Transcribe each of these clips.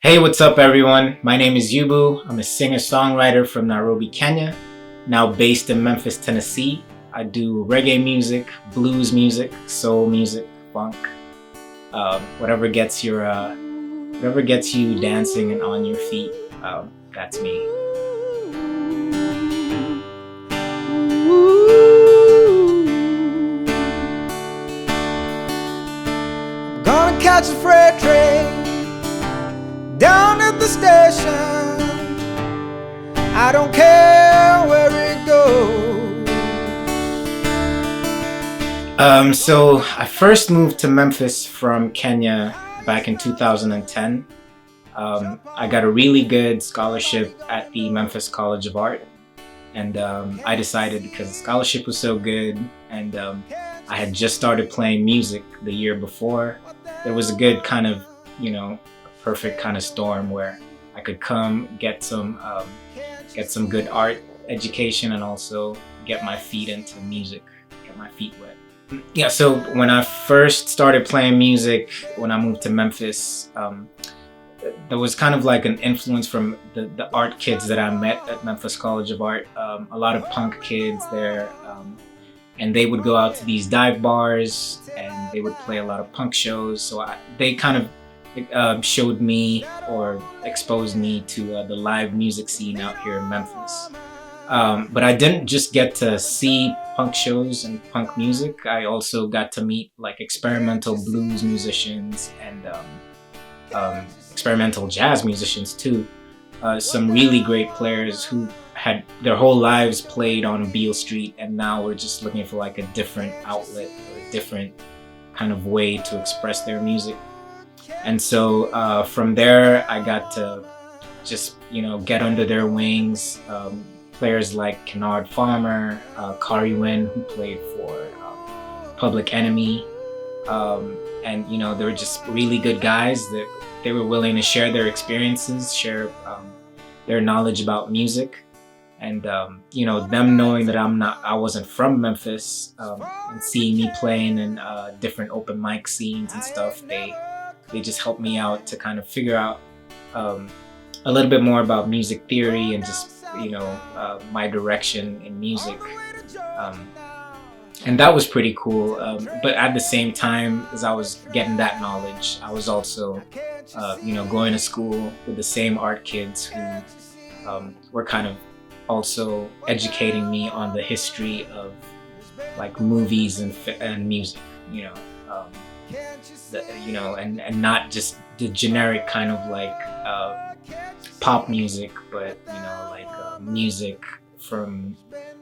Hey, what's up, everyone? My name is Yubu. I'm a singer-songwriter from Nairobi, Kenya, now based in Memphis, Tennessee. I do reggae music, blues music, soul music, funk, whatever gets you dancing and on your feet. That's me. Gonna catch a freight train down at the station. I don't care where it goes. So I first moved to Memphis from Kenya back in 2010. I got a really good scholarship at the Memphis College of Art, and I decided, because the scholarship was so good and I had just started playing music the year before, there was a good kind of, perfect kind of storm where I could come get some good art education and also get my feet into music, get my feet wet. Yeah, so when I first started playing music, when I moved to Memphis, there was kind of like an influence from the art kids that I met at Memphis College of Art. A lot of punk kids there, and they would go out to these dive bars and they would play a lot of punk shows. So they kind of showed me or exposed me to the live music scene out here in Memphis. But I didn't just get to see punk shows and punk music. I also got to meet like experimental blues musicians and experimental jazz musicians too. Some really great players who had their whole lives played on Beale Street and now were just looking for like a different outlet or a different kind of way to express their music. And so from there, I got to just, get under their wings. Players like Kennard Farmer, Kari Wynn, who played for Public Enemy. And, they were just really good guys that they were willing to share their experiences, share their knowledge about music. And, them knowing that I wasn't from Memphis, and seeing me playing in different open mic scenes and stuff, they just helped me out to kind of figure out a little bit more about music theory and just, my direction in music. And that was pretty cool. But at the same time as I was getting that knowledge, I was also, going to school with the same art kids who were kind of also educating me on the history of like movies and music, and not just the generic kind of like pop music, but music from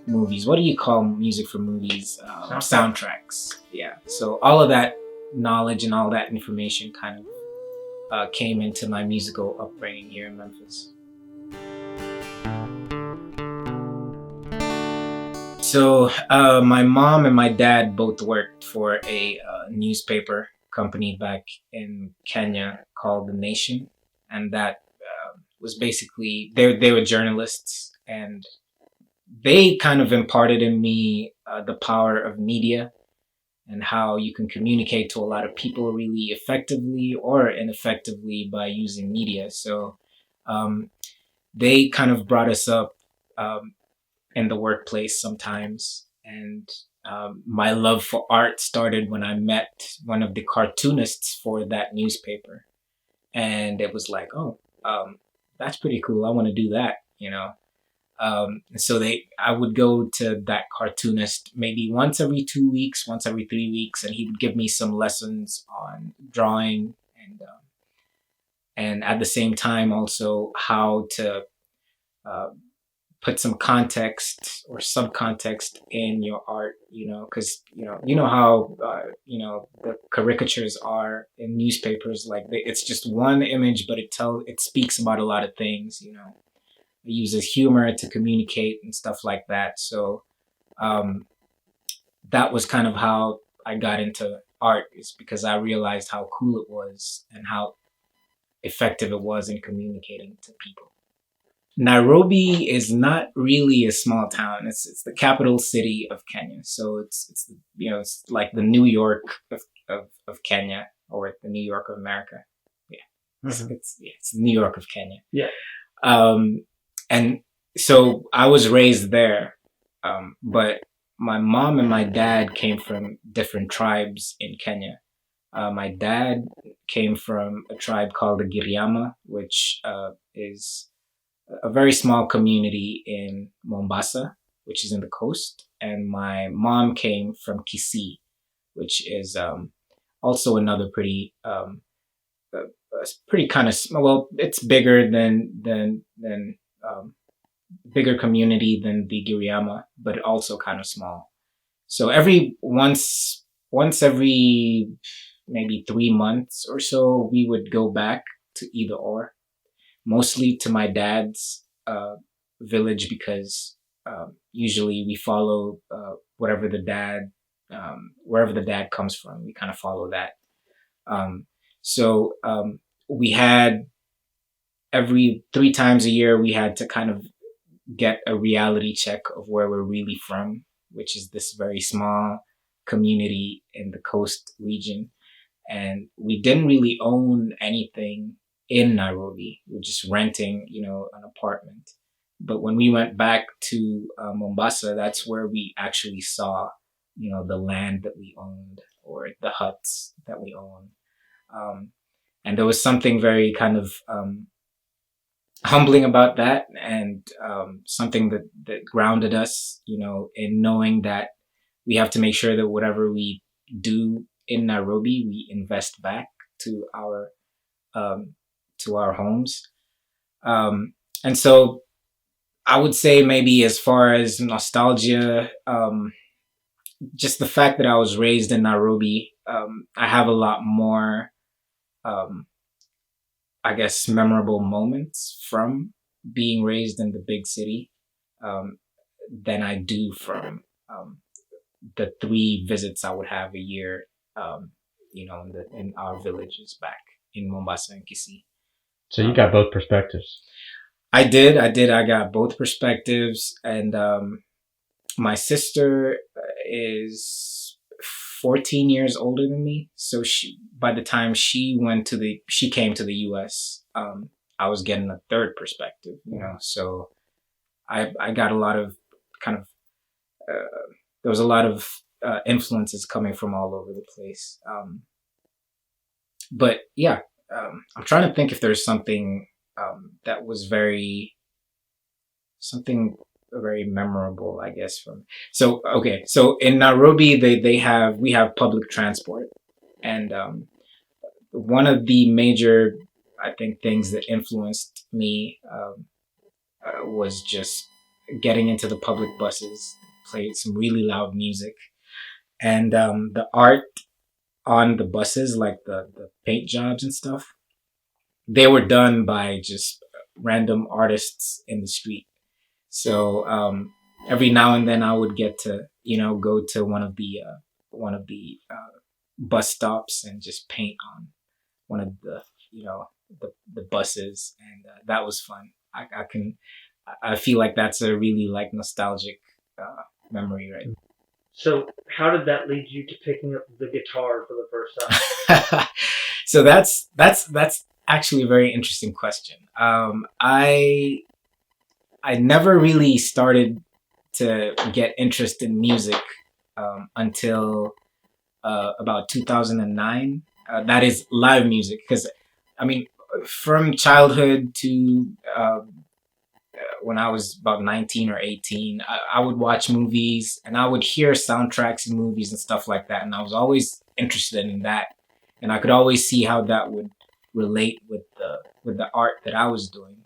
movies. What do you call music from movies? Soundtracks. Yeah. So all of that knowledge and all that information kind of came into my musical upbringing here in Memphis. So my mom and my dad both worked for a newspaper company back in Kenya called The Nation, and that was basically they were journalists, and they kind of imparted in me the power of media and how you can communicate to a lot of people really effectively or ineffectively by using media. So they kind of brought us up in the workplace sometimes, and my love for art started when I met one of the cartoonists for that newspaper, and it was like, oh, that's pretty cool. I want to do that, So I would go to that cartoonist maybe once every 2 weeks, once every 3 weeks, and he would give me some lessons on drawing and at the same time also how to put some context or subcontext in your art, because how the caricatures are in newspapers, like it's just one image, but it speaks about a lot of things. It uses humor to communicate and stuff like that. So that was kind of how I got into art, is because I realized how cool it was and how effective it was in communicating to people. Nairobi is not really a small town. It's the capital city of Kenya. So it's like the New York of Kenya, or the New York of America. Yeah. It's New York of Kenya. Yeah. And so I was raised there, but my mom and my dad came from different tribes in Kenya. My dad came from a tribe called the Giriama, which is a very small community in Mombasa, which is in the coast. And my mom came from Kisii, which is also another pretty kind of well, it's bigger than bigger community than the Giriama, but also kind of small. So every once every maybe 3 months or so, we would go back to either or, mostly to my dad's village because usually we follow whatever the dad wherever the dad comes from, we kind of follow that. So we had every 3 times a year we had to kind of get a reality check of where we're really from, which is this very small community in the coast region. And we didn't really own anything in Nairobi. We were just renting, an apartment. But when we went back to Mombasa, that's where we actually saw, the land that we owned or the huts that we owned. And there was something very kind of humbling about that, and something that grounded us, in knowing that we have to make sure that whatever we do in Nairobi, we invest back to our homes. And so I would say maybe as far as nostalgia, just the fact that I was raised in Nairobi, I have a lot more, I guess, memorable moments from being raised in the big city than I do from the 3 visits I would have a year, in our villages back in Mombasa and Kisii. So you got both perspectives. I did. I got both perspectives, and my sister is 14 years older than me. So by the time she came to the U.S., I was getting a third perspective. So I got a lot of kind of there was a lot of influences coming from all over the place. But yeah, I'm trying to think if there's something that was very memorable, I guess. So in Nairobi, we have public transport, and one of the major, I think, things that influenced me was just getting into the public buses, played some really loud music, and the art on the buses, like the paint jobs and stuff, they were done by just random artists in the street. So every now and then I would get to go to one of the bus stops and just paint on one of the the buses, and that was fun. I feel like that's a really like nostalgic memory, right? So how did that lead you to picking up the guitar for the first time? So that's actually a very interesting question. I never really started to get interest in music until about 2009. That is live music, because I mean, from childhood to when I was about 19 or 18, I would watch movies and I would hear soundtracks in movies and stuff like that, and I was always interested in that, and I could always see how that would relate with the art that I was doing.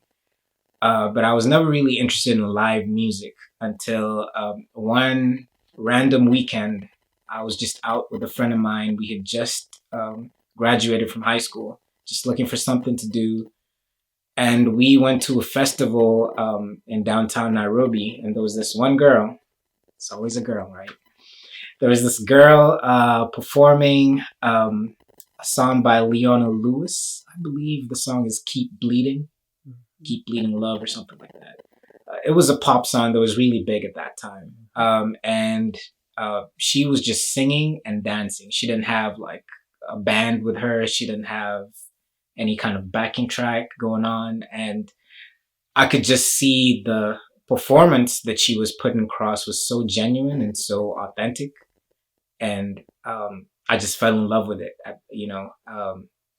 But I was never really interested in live music until one random weekend. I was just out with a friend of mine. We had just graduated from high school, just looking for something to do. And we went to a festival in downtown Nairobi, and there was this one girl. It's always a girl, right? There was this girl performing a song by Leona Lewis. I believe the song is Keep Bleeding Love or something like that. It was a pop song that was really big at that time. And she was just singing and dancing. She didn't have like a band with her. She didn't have any kind of backing track going on. And I could just see the performance that she was putting across was so genuine and so authentic. And I just fell in love with it,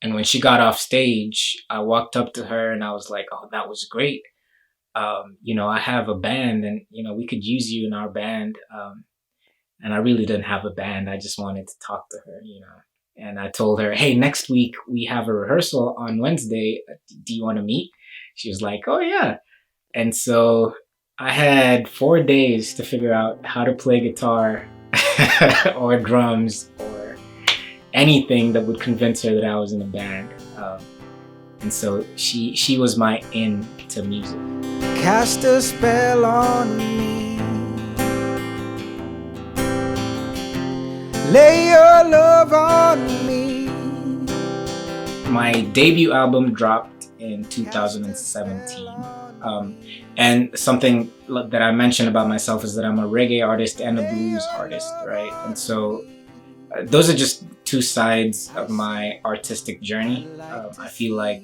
and when she got off stage, I walked up to her and I was like, "Oh, that was great. I have a band, and we could use you in our band." And I really didn't have a band. I just wanted to talk to her. And I told her, "Hey, next week we have a rehearsal on Wednesday. Do you want to meet?" She was like, "Oh yeah." And so I had 4 days to figure out how to play guitar or drums or anything that would convince her that I was in a band. And so she was my in to music. Cast a spell on me, lay your love on me. My debut album dropped in 2017. And something that I mentioned about myself is that I'm a reggae artist and a blues artist, right? And so those are just two sides of my artistic journey. I feel like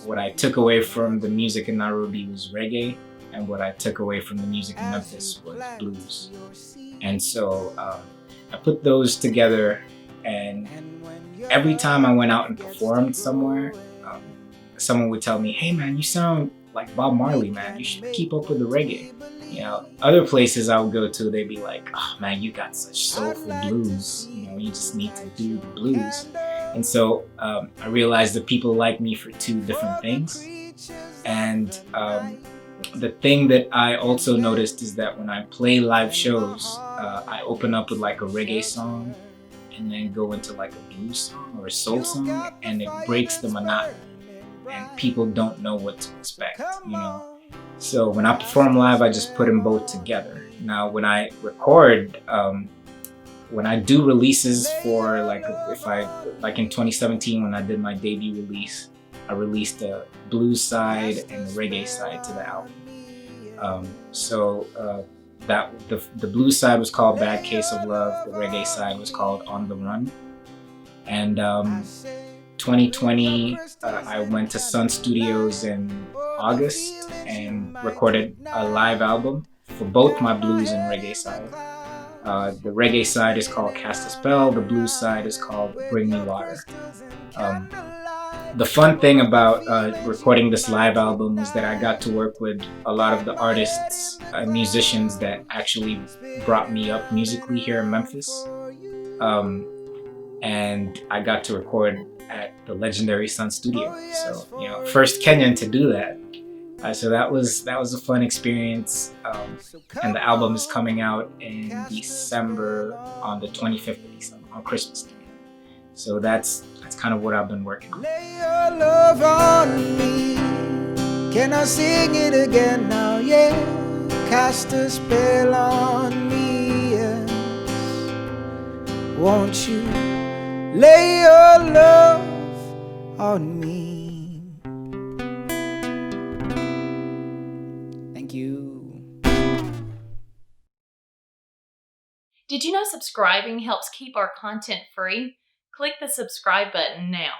what I took away from the music in Nairobi was reggae, and what I took away from the music in Memphis was blues. And so I put those together, and every time I went out and performed somewhere, someone would tell me, "Hey man, you sound like Bob Marley, man. You should keep up with the reggae." Other places I would go to, they'd be like, "Oh man, you got such soulful blues. You just need to do the blues." And so I realized that people like me for two different things. And the thing that I also noticed is that when I play live shows, I open up with like a reggae song and then go into like a blues song or a soul song, and it breaks the monotony. And people don't know what to expect. So when I perform live, I just put them both together. Now, when I record, when I do releases for like in 2017 when I did my debut release, I released the blues side and the reggae side to the album. That the blues side was called Bad Case of Love. The reggae side was called On the Run. And 2020, I went to Sun Studios in August and recorded a live album for both my blues and reggae side. The reggae side is called Cast a Spell. The blues side is called Bring Me Water. The fun thing about recording this live album was that I got to work with a lot of the artists and musicians that actually brought me up musically here in Memphis. And I got to record at the legendary Sun Studio. So, first Kenyan to do that. So that was a fun experience. And the album is coming out in December, on the 25th of December, on Christmas Day. So that's kind of what I've been working on. Lay your love on me. Can I sing it again now? Yeah. Cast a spell on me. Yes. Won't you lay your love on me? Thank you. Did you know subscribing helps keep our content free? Click the subscribe button now.